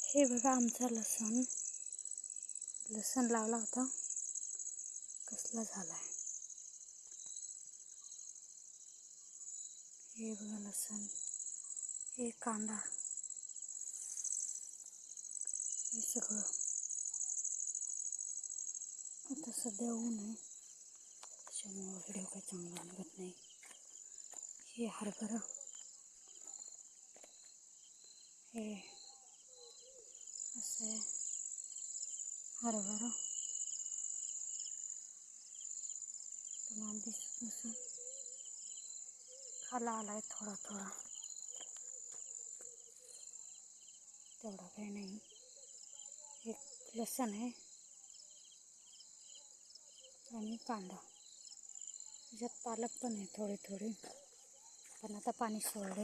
हे बघा आमचा लसूण लावला होता, कसला झालाय. हे बघा लसूण, हे कांदा, हे सगळं. आता सध्या ऊन आहे त्याच्यामुळे व्हिडिओ काही चांगला निघत नाही. हे हरभरा, हे असं आहे हरभरा. तुम्हाला दिसत नसेल, खाला आलाय थोडा थोडा, तेवढा काही नाही. एक लसूण आहे आणि कांदा, त्याच्यात पालक पण आहे थोडी थोडी, पण आता पाणी सोडले.